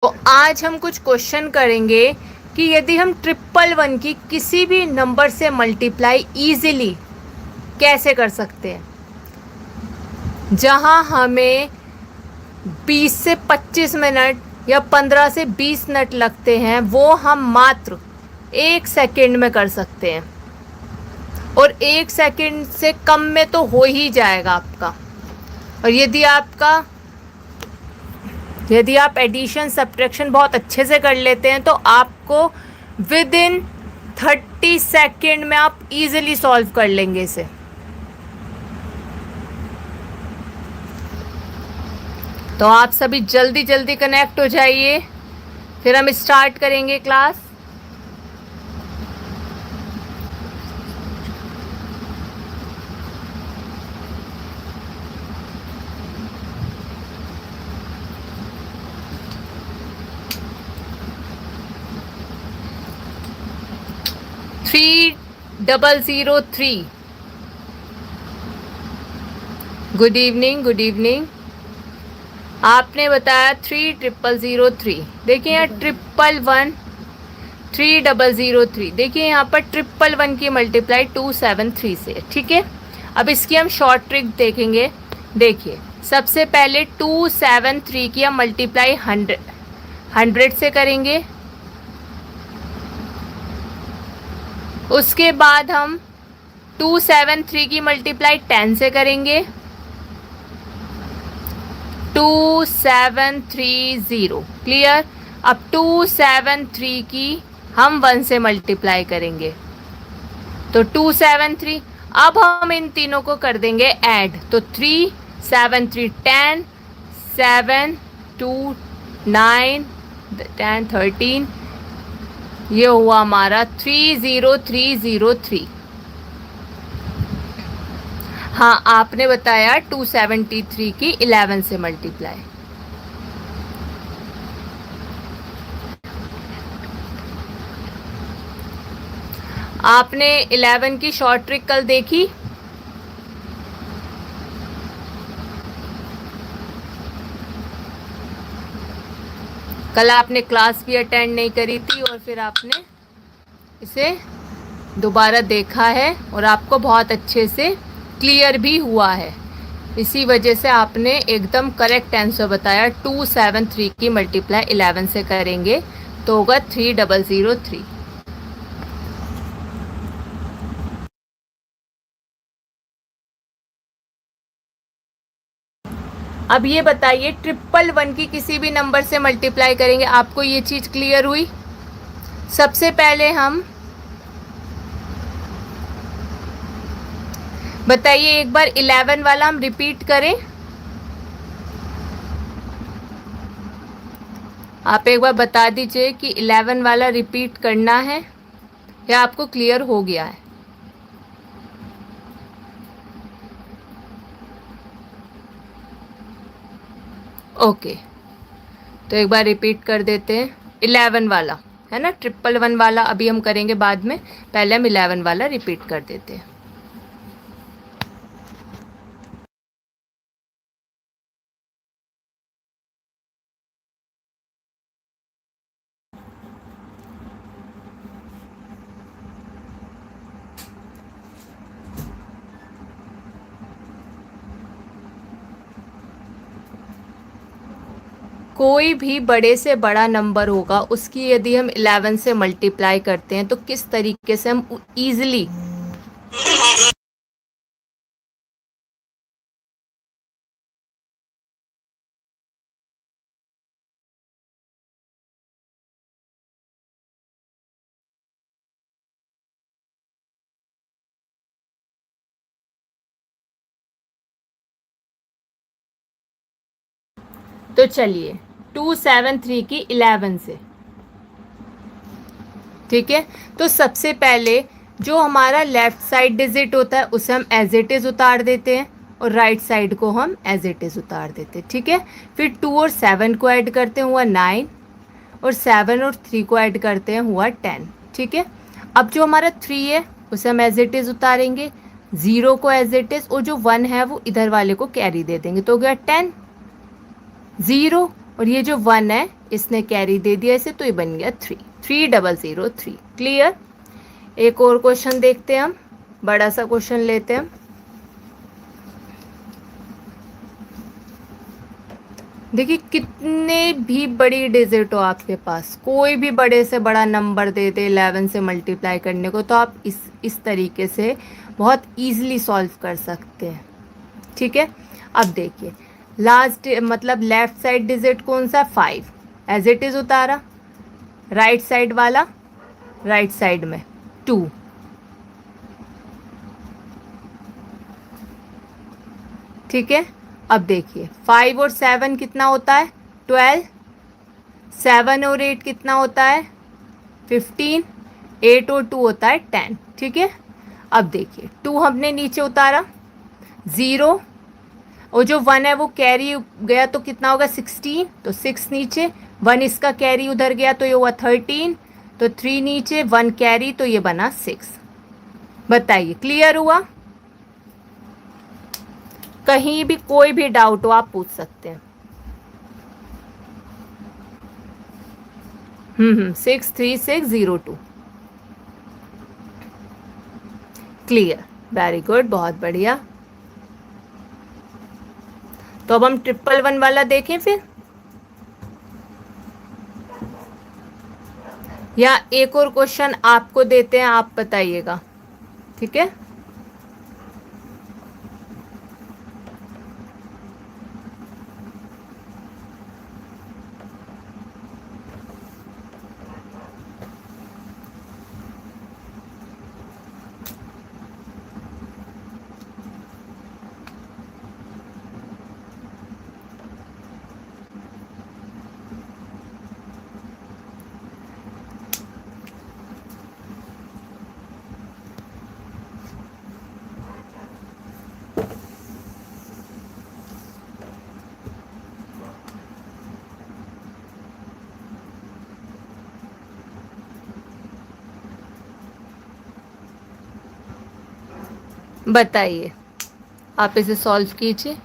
तो आज हम कुछ क्वेश्चन करेंगे कि यदि हम 111 की किसी भी नंबर से मल्टीप्लाई इजीली कैसे कर सकते हैं, जहां हमें 20 से 25 मिनट या 15 से 20 मिनट लगते हैं वो हम मात्र 1 सेकंड में कर सकते हैं। और 1 सेकंड से कम में तो हो ही जाएगा आपका। और यदि आप एडिशन सब्ट्रैक्शन बहुत अच्छे से कर लेते हैं तो आपको विद इन 30 सेकेंड में आप इजीली सॉल्व कर लेंगे इसे। तो आप सभी जल्दी जल्दी कनेक्ट हो जाइए, फिर हम स्टार्ट करेंगे class. Three 003। Good evening, good evening. आपने बताया 3003। देखिए यहाँ 111 3003। देखिए यहाँ पर 111 की मल्टीप्लाई 273 से, ठीक है। अब इसकी हम शॉर्ट ट्रिक देखेंगे। देखिए सबसे पहले 273 की हम मल्टीप्लाई 100 से करेंगे। उसके बाद हम 273 की मल्टीप्लाई 10 से करेंगे। 2730, क्लियर। अब 273 की हम 1 से मल्टीप्लाई करेंगे तो 273। अब हम इन तीनों को कर देंगे ऐड, तो 3 7 3 10 7 2 9 10 13, ये हुआ हमारा 30303। हाँ, आपने बताया 273 की 11 से मल्टीप्लाई। आपने 11 की शॉर्ट ट्रिक कल देखी? कल आपने क्लास भी अटेंड नहीं करी थी और फिर आपने इसे दोबारा देखा है और आपको बहुत अच्छे से क्लियर भी हुआ है। इसी वजह से आपने एकदम करेक्ट आंसर बताया। 273 की मल्टीप्लाई 11 से करेंगे तो होगा 3003। अब ये बताइए 111 की किसी भी नंबर से मल्टीप्लाई करेंगे, आपको ये चीज़ क्लियर हुई? सबसे पहले हम बताइए, एक बार 11 वाला हम रिपीट करें। आप एक बार बता दीजिए कि 11 वाला रिपीट करना है या आपको क्लियर हो गया है? ओके, तो एक बार रिपीट कर देते हैं। 11 वाला है ना, 111 वाला अभी हम करेंगे बाद में, पहले हम 11 वाला रिपीट कर देते हैं। कोई भी बड़े से बड़ा नंबर होगा, उसकी यदि हम 11 से मल्टीप्लाई करते हैं तो किस तरीके से हम इजीली तो चलिए 273 की 11 से, ठीक है। तो सबसे पहले जो हमारा लेफ्ट साइड डिजिट होता है उसे हम एज इट इज उतार देते हैं और राइट साइड को हम एज इट इज उतार देते हैं, ठीक है। फिर 2 और 7 को ऐड करते हैं, हुआ 9, और 7 और 3 को ऐड करते हैं, हुआ 10, ठीक है। अब जो हमारा 3 है उसे हम एज इट इज उतारेंगे, 0 को एज इट इज, और जो 1 है वो इधर वाले को कैरी दे देंगे, तो हो गया 10। 0 और ये जो 1 है इसने कैरी दे दिया इसे, तो ये बन गया 3, 3003। क्लियर। एक और क्वेश्चन देखते हैं हम, बड़ा सा क्वेश्चन लेते हैं हम। देखिए कितने भी बड़ी डिजिट हो आपके पास, कोई भी बड़े से बड़ा नंबर दे दे 11 से मल्टीप्लाई करने को, तो आप इस तरीके से बहुत इजीली सॉल्व कर सकते हैं। ठीक है। अब देखिए लास्ट मतलब लेफ्ट साइड डिजिट कौन सा, 5 एज इट इज उतारा, राइट साइड वाला राइट साइड में 2। ठीक है। अब देखिए 5 और 7 कितना होता है, 12, 7 और 8 कितना होता है, 15, 8 और 2 होता है 10। ठीक है। अब देखिए 2 हमने नीचे उतारा, 0 और जो 1 है वो कैरी गया तो कितना होगा 16, तो 6 नीचे, 1 इसका कैरी उधर गया तो ये हुआ 13, तो 3 नीचे, 1 कैरी तो ये बना 6। बताइए क्लियर हुआ। कहीं भी कोई भी डाउट हो आप पूछ सकते हैं। 63602। क्लियर, वेरी गुड, बहुत बढ़िया। तो अब हम 111 वाला देखें फिर, या एक और क्वेश्चन आपको देते हैं, आप बताइएगा। ठीक है। बताइए, आप इसे सॉल्व कीजिए।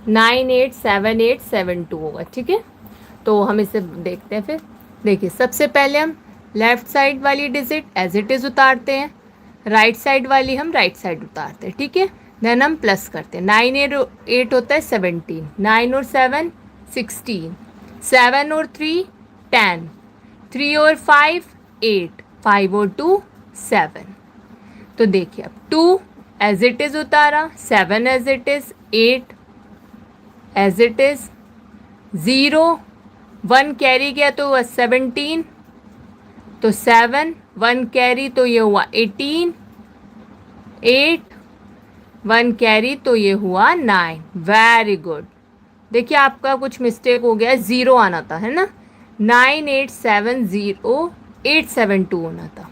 नाइन 8 7 8 7 2 होगा। ठीक है। तो हम इसे देखते हैं फिर। देखिए सबसे पहले हम लेफ्ट साइड वाली डिजिट एज इट इज़ उतारते हैं, राइट साइड वाली हम राइट साइड उतारते हैं। ठीक है। देन हम प्लस करते हैं, 9 8 होता है 17, 9 और 7 16, 7 और 3 10, 3 और 5 8, 5 और 2 7। तो देखिए अब 2 एज इट इज़ उतारा, 7 as it is, 8 as it is, 0 1 carry गया तो हुआ 17, तो 7 1 कैरी तो ये हुआ 18, 8 1 कैरी तो ये हुआ 9। Very good. देखिए आपका कुछ मिस्टेक हो गया, 0 आना था, है ना, 9870872 होना था।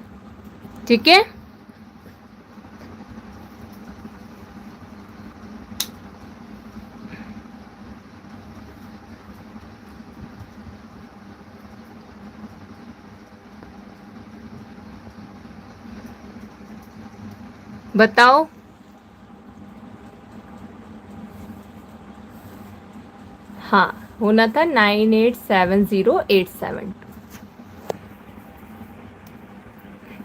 ठीक है। बताओ। हाँ होना था 9870872।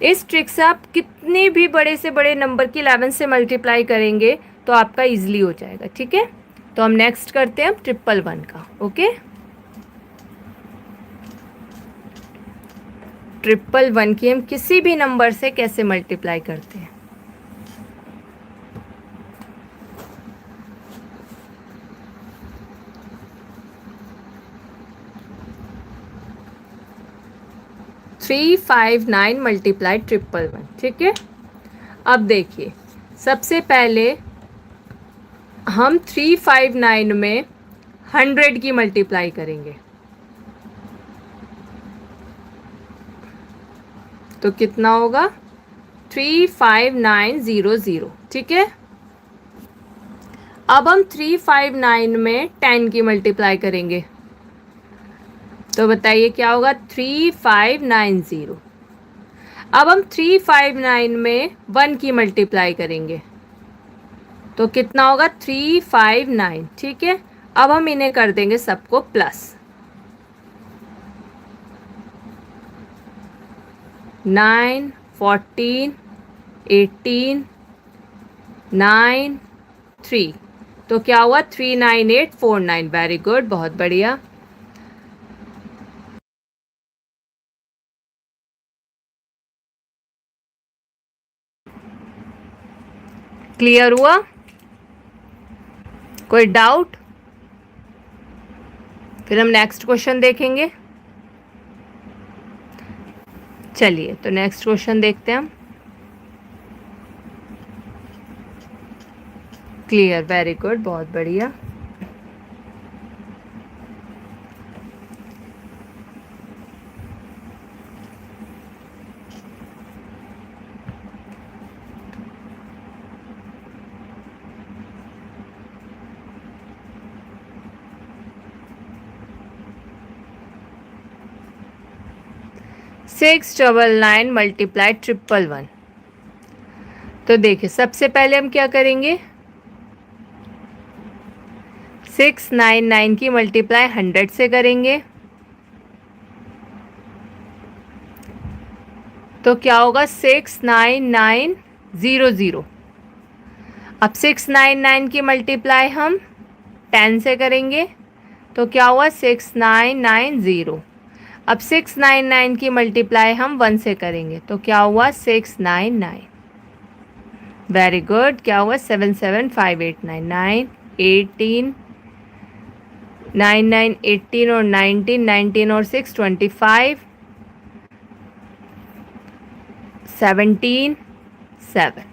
इस ट्रिक से आप कितने भी बड़े से बड़े नंबर की 11 से मल्टीप्लाई करेंगे तो आपका इजीली हो जाएगा। ठीक है। तो हम नेक्स्ट करते हैं 111 का। ओके, 111 की हम किसी भी नंबर से कैसे मल्टीप्लाई करते हैं। 359 मल्टीप्लाई 111, ठीक है। अब देखिए, सबसे पहले हम 359 में 100 की मल्टीप्लाई करेंगे, तो कितना होगा 35900, ठीक है। अब हम 359 में 10 की मल्टीप्लाई करेंगे, तो बताइए क्या होगा 3590। अब हम 359 में 1 की मल्टीप्लाई करेंगे, तो कितना होगा 359, ठीक है। अब हम इन्हें कर देंगे सबको प्लस, 9, 14, 18, 9, 3, तो क्या हुआ 39849। वेरी गुड, बहुत बढ़िया। क्लियर हुआ? कोई डाउट? फिर हम नेक्स्ट क्वेश्चन देखेंगे। चलिए, तो नेक्स्ट क्वेश्चन देखते हैं हम। क्लियर, वेरी गुड, बहुत बढ़िया। Six 999 multiply 111। तो देखिए, सबसे पहले हम क्या करेंगे, 699 की मल्टीप्लाई 100 से करेंगे, तो क्या होगा 69900। अब 699 की मल्टीप्लाई हम 10 से करेंगे, तो क्या हुआ 6990। अब 699 की मल्टीप्लाई हम 1 से करेंगे, तो क्या हुआ 699। वेरी गुड, क्या हुआ 77589, 18, 99, 18 और 19, 19 और 6, 25, 17, 7,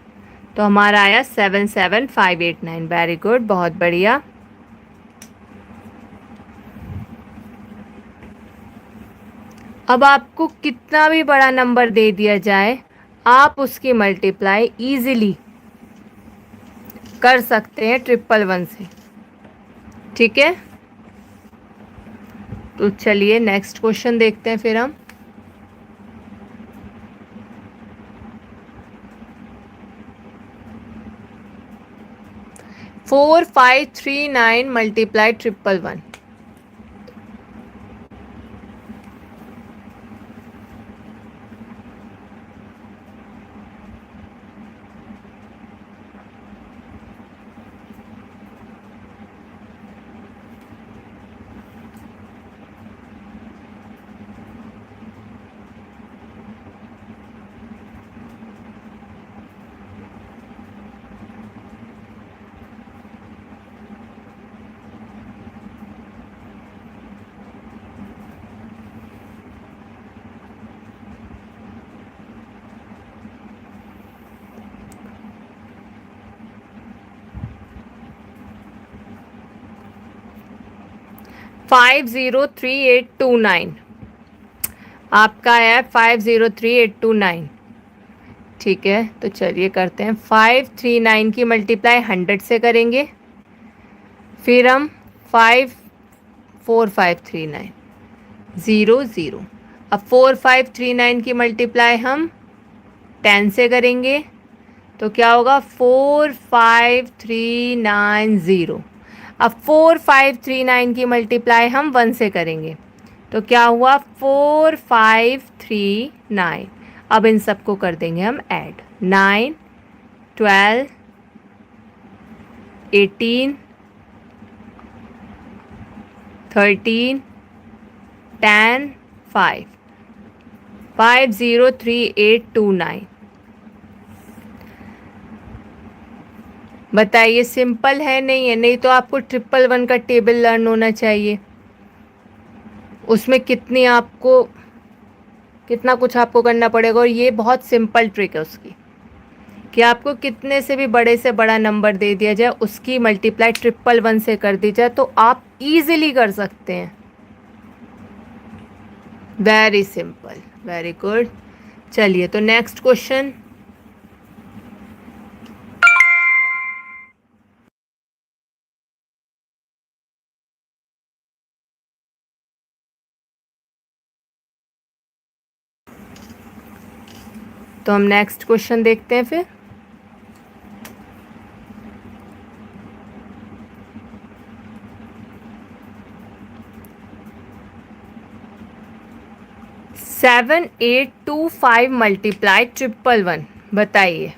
तो हमारा आया 77589। वेरी गुड, बहुत बढ़िया। अब आपको कितना भी बड़ा नंबर दे दिया जाए, आप उसकी मल्टीप्लाई इजीली कर सकते हैं 111 से, ठीक है। तो चलिए नेक्स्ट क्वेश्चन देखते हैं फिर हम। Four 539 multiply 111। फाइव 503,829, आपका है 503,829, ठीक है। तो चलिए करते हैं, 539 की मल्टीप्लाई 100 से करेंगे, फिर हम 54539 0 अब 4539 की मल्टीप्लाई हम 10 से करेंगे, तो क्या होगा 45390। अब 4539 की मल्टीप्लाई हम 1 से करेंगे, तो क्या हुआ 4539। अब इन सबको कर देंगे हम ऐड, 9, 12, 18, 13, 10, 5, 503,829। बताइए सिंपल है नहीं है? नहीं तो आपको 111 का टेबल लर्न होना चाहिए, उसमें कितनी आपको कितना कुछ आपको करना पड़ेगा, और ये बहुत सिंपल ट्रिक है उसकी कि आपको कितने से भी बड़े से बड़ा नंबर दे दिया जाए, उसकी मल्टीप्लाई 111 से कर दी जाए तो आप इजीली कर सकते हैं। Very simple, very good. चलिए तो नेक्स्ट क्वेश्चन। तो हम नेक्स्ट क्वेश्चन देखते हैं फिर। सेवन 825 मल्टीप्लाई 111, बताइए।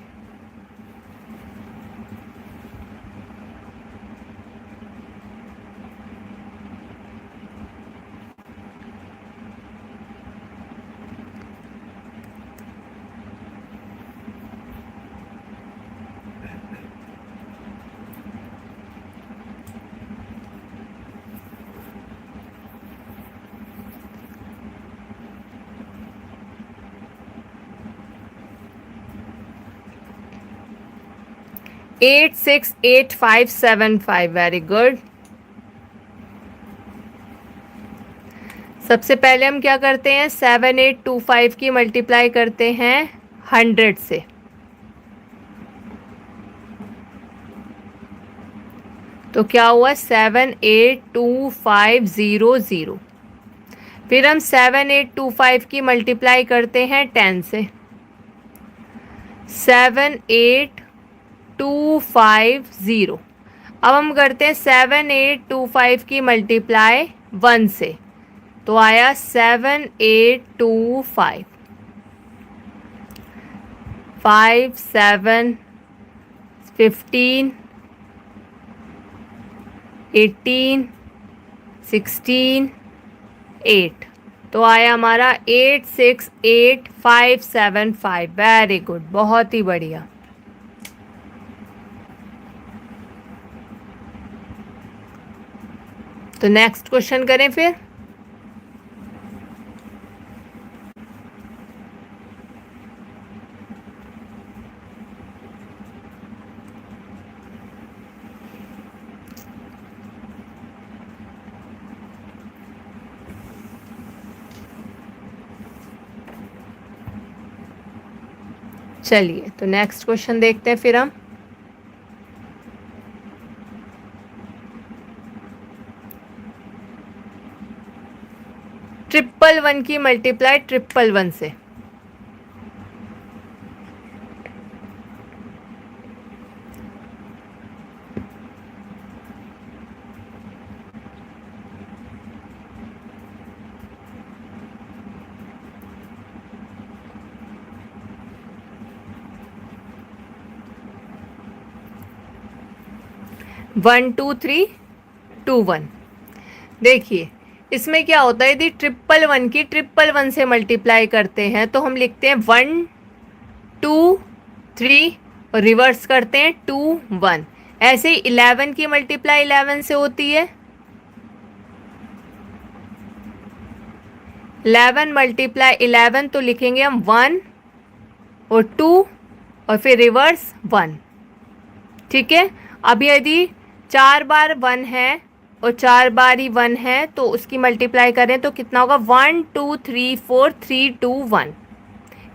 Eight 6 8 5 7 5, very good. सबसे पहले हम क्या करते हैं, 7825 की मल्टीप्लाई करते हैं 100 से। तो क्या हुआ, 78250 फिर हम 7825 की मल्टीप्लाई करते हैं 10 से। 78250। अब हम करते हैं 7825 की मल्टीप्लाई 1 से, तो आया 7825 5 7 15 18 16 8, तो आया हमारा 868575। वेरी गुड, बहुत ही बढ़िया। तो नेक्स्ट क्वेश्चन करें फिर। चलिए तो नेक्स्ट क्वेश्चन देखते हैं फिर हम। ट्रिपल वन की मल्टीप्लाई 111 से। वन 2 3 2 1। देखिए इसमें क्या होता है, यदि 111 की 111 से मल्टीप्लाई करते हैं तो हम लिखते हैं 1 2 3 और रिवर्स करते हैं 2 1। ऐसे ही 11 की मल्टीप्लाई 11 से होती है। 11 मल्टीप्लाई 11 तो लिखेंगे हम 1 और 2 और फिर रिवर्स 1। ठीक है। अब यदि 4 बार 1 है और 4 बार ही 1 है तो उसकी मल्टीप्लाई करें तो कितना होगा, 1 2 3 4 3 2 1।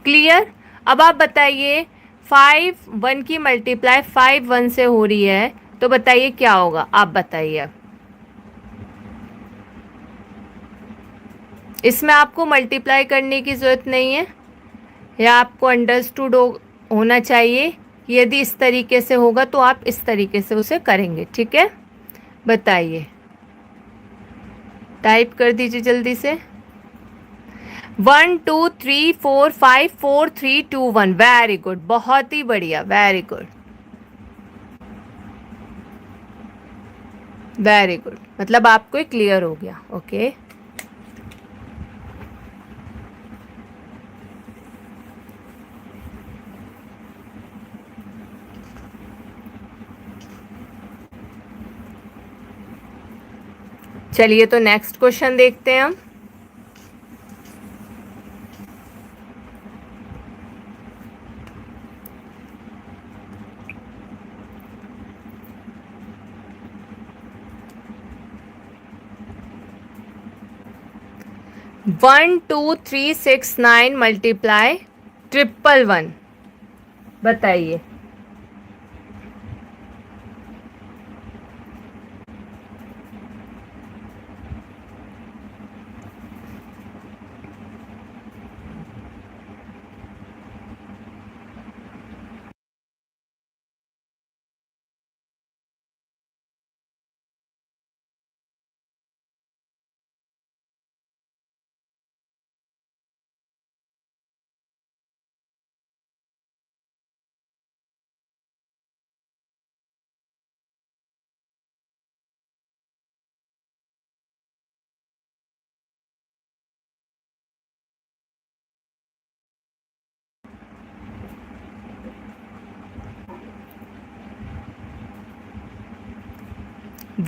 क्लियर। अब आप बताइए 5 1 की मल्टीप्लाई 5 1 से हो रही है तो बताइए क्या होगा, आप बताइए। अब इसमें आपको मल्टीप्लाई करने की ज़रूरत नहीं है, या आपको अंडरस्टूड होना चाहिए कि यदि इस तरीके से होगा तो आप इस तरीके से उसे करेंगे। ठीक है, बताइए, टाइप कर दीजिए जल्दी से। 1 2 3 4 5 4 3 2 1। वेरी गुड, बहुत ही बढ़िया, वेरी गुड, वेरी गुड। मतलब आपको ये क्लियर हो गया। ओके चलिए तो नेक्स्ट क्वेश्चन देखते हैं हम। 12369 मल्टीप्लाई 111, बताइए।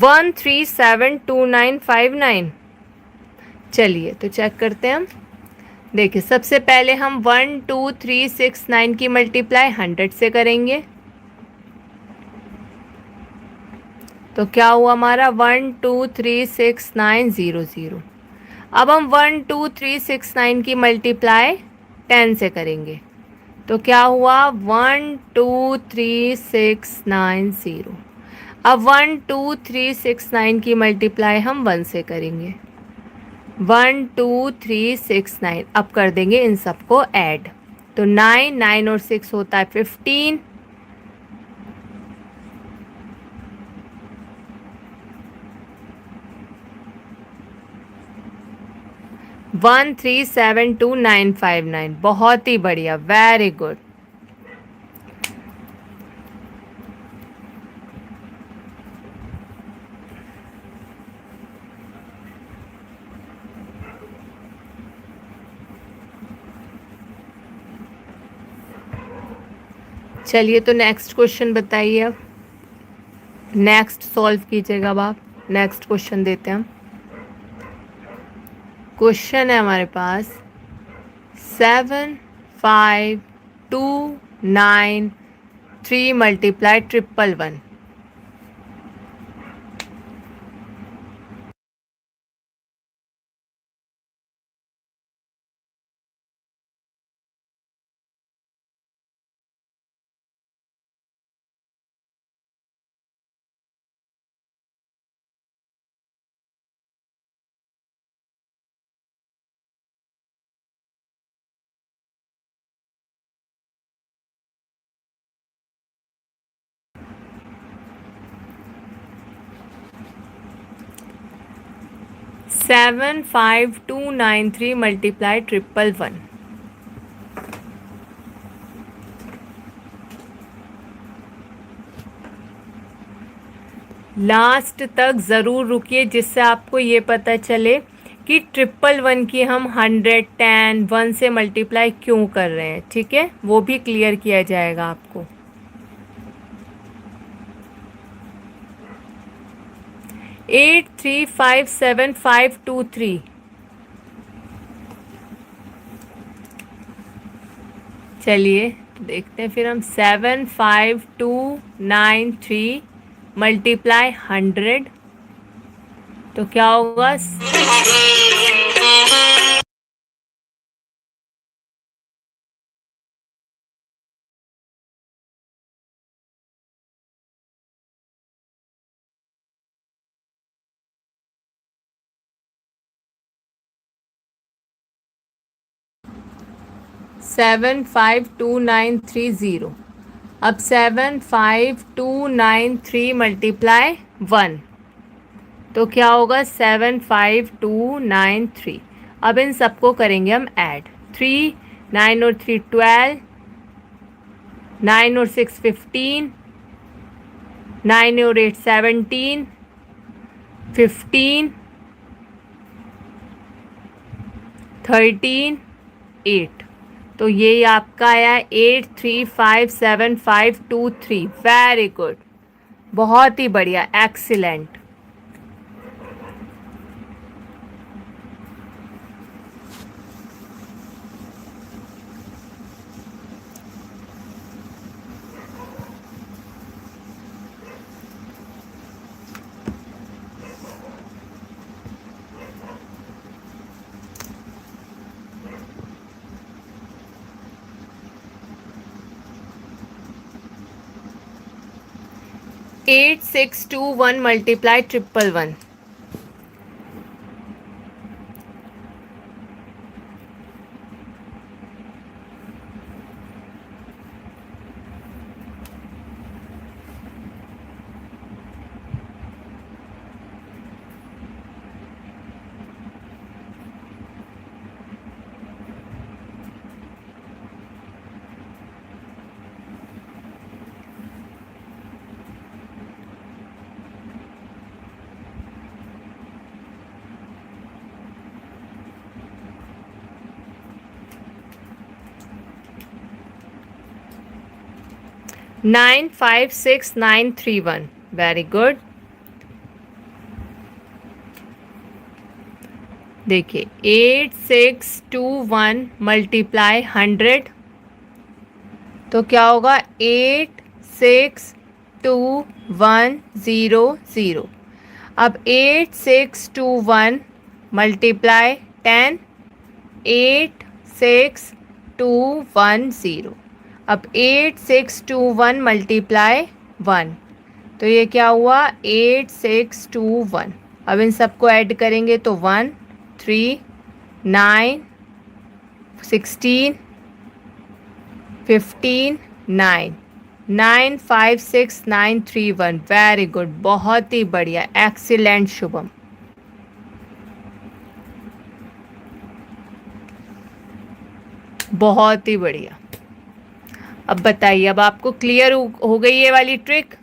वन 3 7 2 9 5 9। चलिए तो चेक करते हैं हम। देखिए सबसे पहले हम 12369 की मल्टीप्लाई 100 से करेंगे, तो क्या हुआ हमारा 1236900। अब हम 12369 की मल्टीप्लाई 10 से करेंगे, तो क्या हुआ 12369 0। अब 12369 की मल्टीप्लाई हम 1 से करेंगे, 12369। अब कर देंगे इन सबको ऐड, तो 9 9 और 6 होता है 15। 1372959। बहुत ही बढ़िया, वेरी गुड। चलिए तो नेक्स्ट क्वेश्चन बताइए। अब नेक्स्ट सॉल्व कीजिएगा। अब आप नेक्स्ट क्वेश्चन देते हैं हम। क्वेश्चन है हमारे पास 75293 मल्टीप्लाई 111। Seven 5293 multiply 111। लास्ट तक ज़रूर रुकिए, जिससे आपको ये पता चले कि 111 की हम 100 10 1 से मल्टीप्लाई क्यों कर रहे हैं। ठीक है, वो भी क्लियर किया जाएगा आपको। 8357 523। चलिए देखते हैं फिर हम। 75293 मल्टीप्लाई 100, तो क्या होगा 752930। अब 75293 मल्टीप्लाई 1, तो क्या होगा 75293। अब इन सबको करेंगे हम ऐड। 3 9 और 3 12, 9 और 6 15, 9 और 8 17, 15, 13 8। तो ये आपका आया 8357 523। वेरी गुड, बहुत ही बढ़िया, excellent. 8621 multiply 111। Nine 56931। Very good. देखिए 8621 मल्टीप्लाई 100 तो क्या होगा 862100। अब 8621 मल्टीप्लाई 10 86210। अब 8621 मल्टीप्लाई 1 तो ये क्या हुआ 8621। अब इन सबको ऐड करेंगे तो 1 3 9 16 15 9 956931। वेरी गुड, बहुत ही बढ़िया, एक्सीलेंट शुभम। बहुत ही बढ़िया। अब बताइए, अब आपको क्लियर हो गई ये वाली ट्रिक।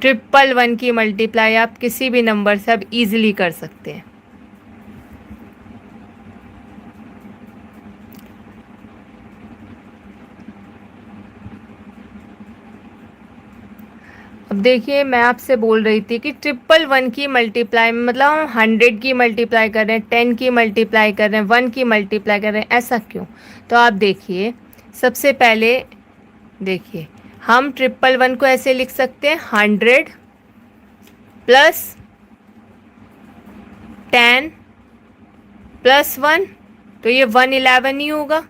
111 की मल्टीप्लाई आप किसी भी नंबर से अब इजीली कर सकते हैं। अब देखिए, मैं आपसे बोल रही थी कि 111 की मल्टीप्लाई में मतलब हम 100 की मल्टीप्लाई कर रहे हैं, 10 की मल्टीप्लाई कर रहे हैं, 1 की मल्टीप्लाई कर रहे हैं, ऐसा क्यों? तो आप देखिए, सबसे पहले देखिए हम 111 को ऐसे लिख सकते हैं 100 प्लस 10 प्लस 1 तो ये 111 ही होगा।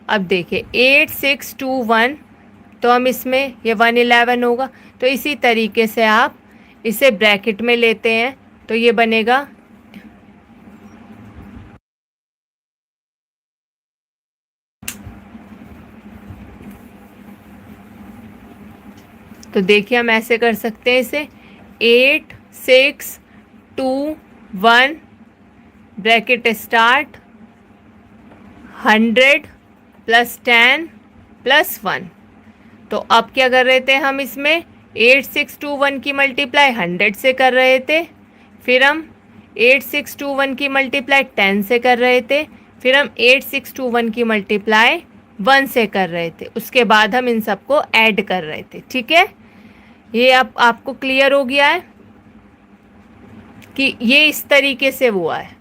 अब देखिए 8621 तो हम इसमें ये 111 होगा। तो इसी तरीके से आप इसे ब्रैकेट में लेते हैं तो ये बनेगा तो देखिए हम ऐसे कर सकते हैं इसे 8621 ब्रैकेट स्टार्ट 100 प्लस 10 प्लस 1। तो अब क्या कर रहे थे हम इसमें 8621 की मल्टीप्लाई 100 से कर रहे थे, फिर हम 8621 की मल्टीप्लाई 10 से कर रहे थे, फिर हम 8621 की मल्टीप्लाई 1 से कर रहे थे, उसके बाद हम इन सबको ऐड कर रहे थे। ठीक है, ये अब आपको क्लियर हो गया है कि ये इस तरीके से हुआ है।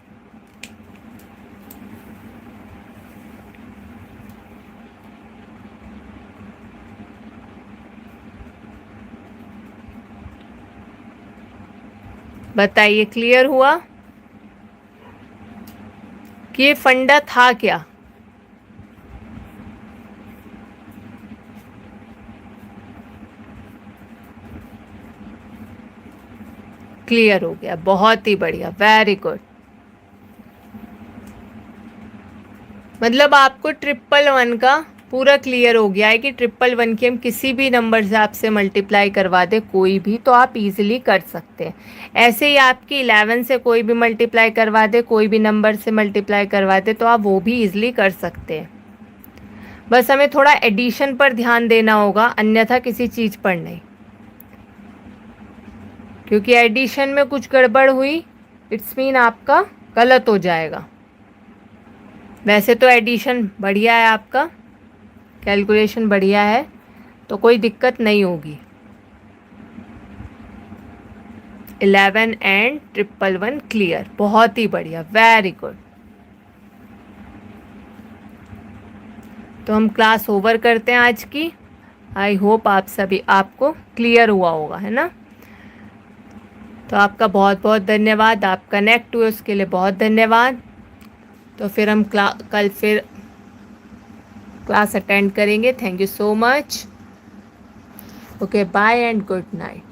बताइए क्लियर हुआ कि ये फंडा था क्या? क्लियर हो गया, बहुत ही बढ़िया, वेरी गुड। मतलब आपको 111 का पूरा क्लियर हो गया है कि 111 की हम किसी भी नंबर से आपसे मल्टीप्लाई करवा दे कोई भी तो आप इजीली कर सकते हैं। ऐसे ही आपकी 11 से कोई भी मल्टीप्लाई करवा दे, कोई भी नंबर से मल्टीप्लाई करवा दे तो आप वो भी इजीली कर सकते हैं। बस हमें थोड़ा एडिशन पर ध्यान देना होगा, अन्यथा किसी चीज़ पर नहीं, क्योंकि एडिशन में कुछ गड़बड़ हुई इट्स मीन आपका गलत हो जाएगा। वैसे तो एडिशन बढ़िया है, आपका कैलकुलेशन बढ़िया है, तो कोई दिक्कत नहीं होगी। 11 एंड 111 क्लियर, बहुत ही बढ़िया, वेरी गुड। तो हम क्लास ओवर करते हैं आज की। आई होप आपको क्लियर हुआ होगा, है ना? तो आपका बहुत बहुत धन्यवाद, आप कनेक्ट हुए उसके लिए बहुत धन्यवाद। तो फिर हम कल फिर क्लास अटेंड करेंगे। Thank you so much. Okay, bye and good night.